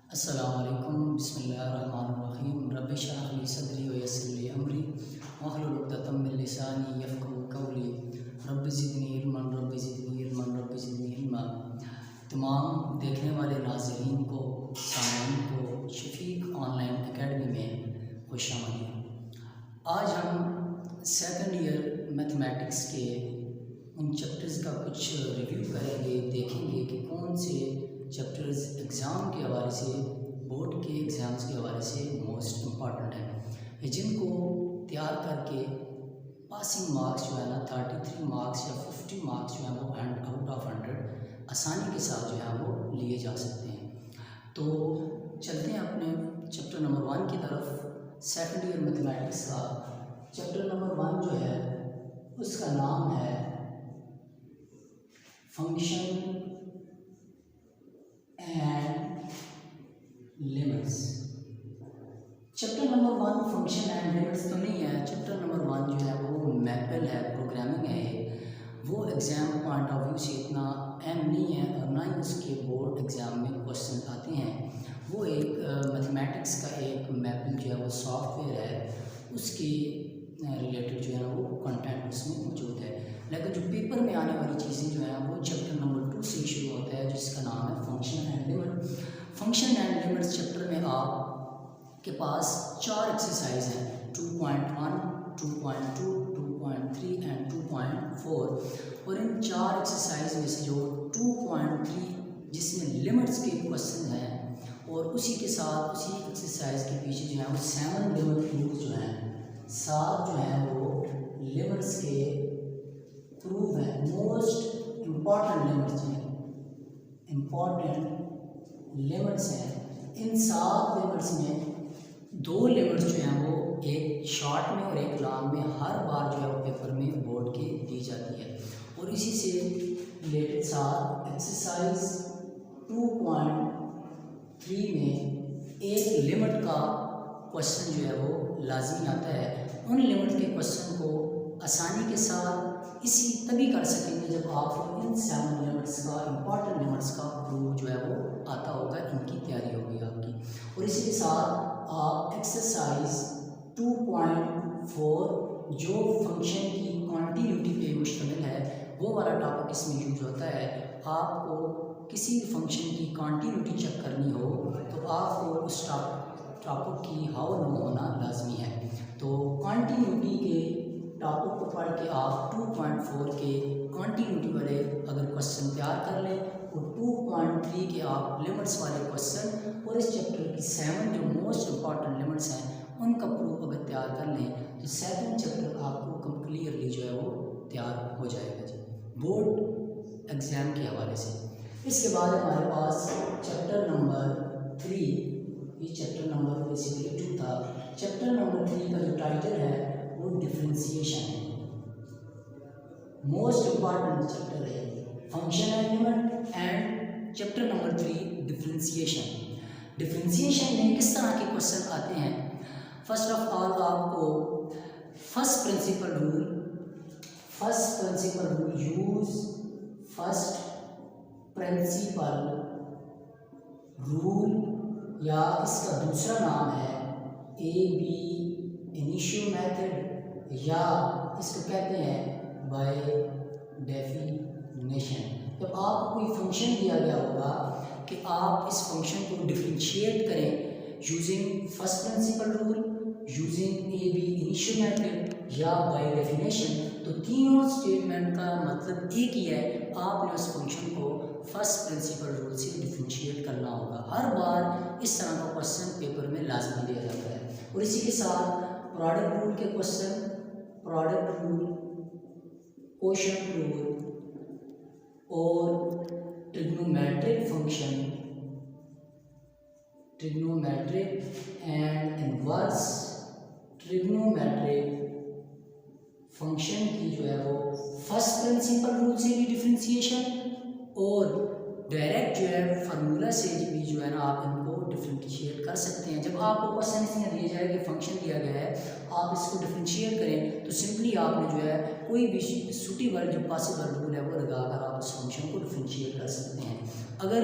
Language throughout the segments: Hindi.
अस्सलामुअलैकुम बिस्मिल्लाहिर्रहमानिर्रहीम रब्बि इश्रह ली सदरी व यस्सिर ली अमरी वहलुल उक़दतम मिन लिसानी यफ़क़हू क़ौली रब्बि ज़िदनी इल्मन रब्बि ज़िदनी इल्मन रब्बि ज़िदनी इल्मा। तमाम देखने वाले नाज़रीन को, सामईन को शफ़ीक ऑनलाइन एकेडमी में खुशामदीद। आज हम सेकंड ईयर मैथमेटिक्स के उन चैप्टर्स का कुछ रिव्यू करेंगे, देखेंगे कि कौन से चैप्टर्स एग्ज़ाम के हवाले से, बोर्ड के एग्ज़ाम्स के हवाले से मोस्ट इम्पॉर्टेंट हैं, जिनको तैयार करके पासिंग मार्क्स जो है ना 33 मार्क्स या 50 मार्क्स जो है वो आउट ऑफ 100 आसानी के साथ जो है वो लिए जा सकते हैं। तो चलते हैं अपने चैप्टर नंबर 1 की तरफ। सेकंड ईयर मैथमेटिक्स का चैप्टर नंबर 1 जो है उसका नाम है function and limits. Chapter number 1 function and limits तो नहीं है। चैप्टर नंबर 1 जो है वो मैपल है, प्रोग्रामिंग है। वो एग्ज़ाम पॉइंट ऑफ व्यू से इतना अहम नहीं है और ना ही उसके बोर्ड एग्ज़ाम में क्वेश्चन आते हैं। वो एक मैथमेटिक्स का एक मैपल जो है वो सॉफ्टवेयर है, उसके रिलेटेड जो है ना वो कंटेंट उसमें मौजूद है। लेकिन जो पेपर में आने वाली चीज़ें जो हैं वो चैप्टर नंबर 2 से शुरू होता है, जिसका नाम है function and limit. Function and limits chapter में आपके पास 4 एक्सरसाइज हैं, 2.1, 2.2, 2.3 एंड 2.4। और इन 4 एक्सरसाइज में से जो 2.3 जिसमें लिमिट्स के क्वेश्चन हैं, और उसी के साथ उसी एक्सरसाइज के पीछे जो है वो 7 लिमिट प्रूफ जो हैं, 7 जो हैं वो लिमिट्स के प्रूफ है। मोस्ट इम्पॉर्टेंट लिमिट्स हैं, इम्पॉर्टेंट लिमिट्स हैं। इन 7 लिमिट्स में 2 लिमिट्स जो हैं वो एक शॉर्ट में और एक लॉन्ग में हर बार जो है वो पेपर में बोर्ड के दी जाती है। और इसी से रिलेटेड 7 एक्सरसाइज 2.3 में एक लिमिट का क्वेश्चन जो है वो लाजमी आता है। उन लिमिट के क्वेश्चन को आसानी के साथ इसी तभी कर सकेंगे जब आप इन 7 लिमिट्स का, इम्पॉर्टेंट लिमिट्स का प्रूफ जो है वो आता होगा, इनकी तैयारी होगी आपकी। और इसी के साथ आप एक्सरसाइज 2.4 जो फंक्शन की कॉन्टिन्यूटी पे मुश्तमिल है, वो वाला टॉपिक इसमें यूज होता है। आपको किसी भी फंक्शन की कॉन्टिन्यूटी चेक करनी हो तो आपको उस टॉपिक की हाउ नो होना लाजमी है। तो कॉन्टिन्यूटी के टॉपिक को पढ़ के आप 2.4 के कॉन्टिन्यूटी वाले अगर क्वेश्चन तैयार कर लें और 2.3 के आप लिमिट्स वाले क्वेश्चन और इस चैप्टर की 7 जो मोस्ट इम्पॉर्टेंट लिमिट्स हैं उनका प्रूफ अगर तैयार कर लें तो 7 चैप्टर आपको क्लियरली जो है वो तैयार हो जाएगा जी, बोर्ड एग्ज़ाम के हवाले से। इसके बाद हमारे पास चैप्टर नंबर 3, ये चैप्टर नंबर बेसिकली 2 था। चैप्टर नंबर 3 का जो टाइटल है वो डिफरेंशिएशन है। मोस्ट इम्पॉर्टेंट चैप्टर है function and limit and chapter number 3 differentiation. Differentiation में किस तरह के क्वेश्चन आते हैं? फर्स्ट ऑफ ऑल आपको first principle rule use first principle rule, या इसका दूसरा नाम है AB इनिशियो मेथड, या इसको कहते हैं बाय डेफिनेशन। जब आपको कोई फंक्शन दिया गया होगा कि आप इस फंक्शन को डिफरेंशिएट करें using first principle rule, using AB initio method या बाय डेफिनेशन, तो तीनों स्टेटमेंट का मतलब एक ही है, आपने उस फंक्शन को फर्स्ट प्रिंसिपल रूल से डिफरेंशिएट करना होगा। हर बार इस तरह का क्वेश्चन पेपर में लाजमी दिया जाता है। और इसी के साथ प्रोडक्ट रूल के question, product rule, quotient rule और trigonometric function, trigonometric and inverse trigonometric function की जो है वो फर्स्ट प्रिंसिपल रूल से भी डिफरेंशिएशन और डायरेक्ट जो है फार्मूला से भी जो है ना आप इनको डिफरेंशिएट कर सकते हैं। जब आपको क्वेश्चन इसमें दिया जाए कि फंक्शन दिया गया है, आप इसको डिफरेंशिएट करें तो सिंपली आपने जो है कोई भी सूटेबल जो पॉसिबल रूल है वो लगाकर आप उस फंक्शन को डिफरेंशिएट कर सकते हैं। अगर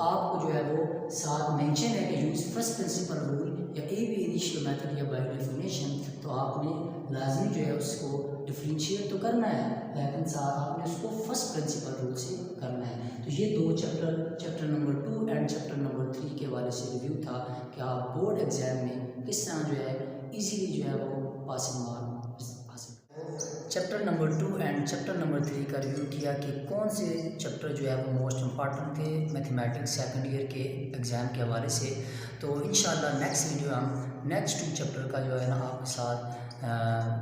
आपको जो है वो साथ मेंशन है कि यूज़ फर्स्ट प्रिंसिपल रूल या ए बी इनिशियल मेथड या बाय डेफिनेशन, तो आपने लाजमी जो है उसको डिफरेंशिएट तो करना है, लेकिन साथ आपने उसको फर्स्ट प्रिंसिपल रूल से करना है। तो ये दो chapter number 2 and chapter number 3 के हवाले से रिव्यू था कि आप बोर्ड एग्जाम में किस तरह जो है इजीली जो है वो पासिंग मार्क हासिल। Chapter number 2 and chapter number 3 का रिव्यू किया कि कौन से चैप्टर जो है वो मोस्ट इम्पॉर्टेंट थे मैथमेटिक्स सेकंड ईयर के एग्ज़ाम के हवाले से। तो इंशाल्लाह नेक्स्ट वीडियो हम नेक्स्ट 2 चैप्टर का जो है ना आपके साथ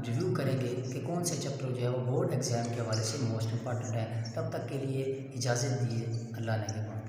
रिव्यू करेंगे कि कौन से चैप्टर जो है वो बोर्ड एग्ज़ाम के हवाले से मोस्ट इम्पॉर्टेंट है। तब तक के लिए इजाज़त दिए, अल्लाह ने।